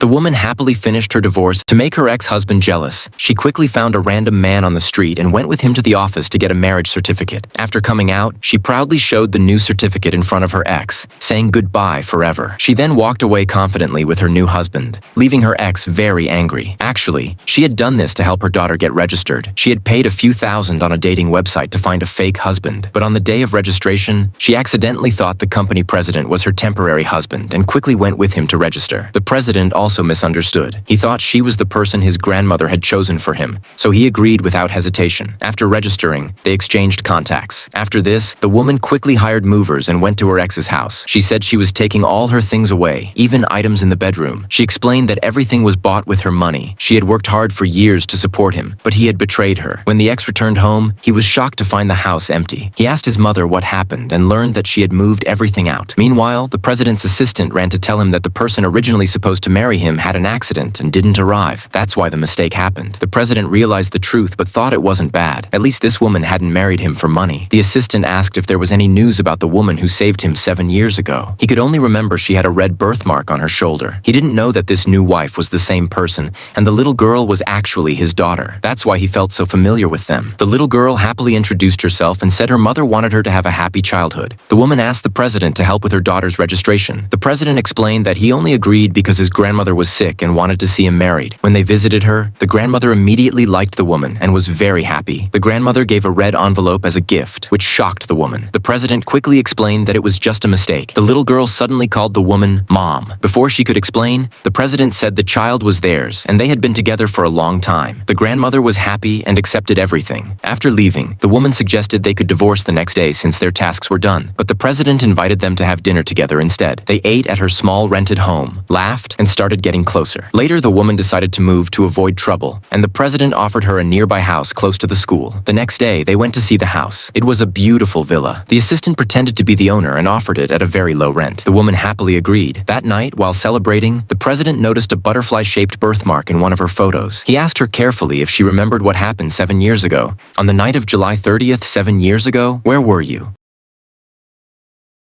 The woman happily finished her divorce to make her ex-husband jealous. She quickly found a random man on the street and went with him to the office to get a marriage certificate. After coming out, she proudly showed the new certificate in front of her ex, saying goodbye forever. She then walked away confidently with her new husband, leaving her ex very angry. Actually, she had done this to help her daughter get registered. She had paid a few thousand on a dating website to find a fake husband, but on the day of registration, she accidentally thought the company president was her temporary husband and quickly went with him to register. The president also misunderstood. He thought she was the person his grandmother had chosen for him, so he agreed without hesitation. After registering, they exchanged contacts. After this, the woman quickly hired movers and went to her ex's house. She said she was taking all her things away, even items in the bedroom. She explained that everything was bought with her money. She had worked hard for years to support him, but he had betrayed her. When the ex returned home, he was shocked to find the house empty. He asked his mother what happened and learned that she had moved everything out. Meanwhile, the president's assistant ran to tell him that the person originally supposed to marry him had an accident and didn't arrive. That's why the mistake happened. The president realized the truth but thought it wasn't bad. At least this woman hadn't married him for money. The assistant asked if there was any news about the woman who saved him 7 years ago. He could only remember she had a red birthmark on her shoulder. He didn't know that this new wife was the same person, and the little girl was actually his daughter. That's why he felt so familiar with them. The little girl happily introduced herself and said her mother wanted her to have a happy childhood. The woman asked the president to help with her daughter's registration. The president explained that he only agreed because his grandmother was sick and wanted to see him married. When they visited her, the grandmother immediately liked the woman and was very happy. The grandmother gave a red envelope as a gift, which shocked the woman. The president quickly explained that it was just a mistake. The little girl suddenly called the woman Mom. Before she could explain, the president said the child was theirs and they had been together for a long time. The grandmother was happy and accepted everything. After leaving, the woman suggested they could divorce the next day since their tasks were done, but the president invited them to have dinner together instead. They ate at her small rented home, laughed, and started getting closer. Later, the woman decided to move to avoid trouble, and the president offered her a nearby house close to the school. The next day, they went to see the house. It was a beautiful villa. The assistant pretended to be the owner and offered it at a very low rent. The woman happily agreed. That night, while celebrating, the president noticed a butterfly-shaped birthmark in one of her photos. He asked her carefully if she remembered what happened 7 years ago. On the night of July 30th, 7 years ago, where were you?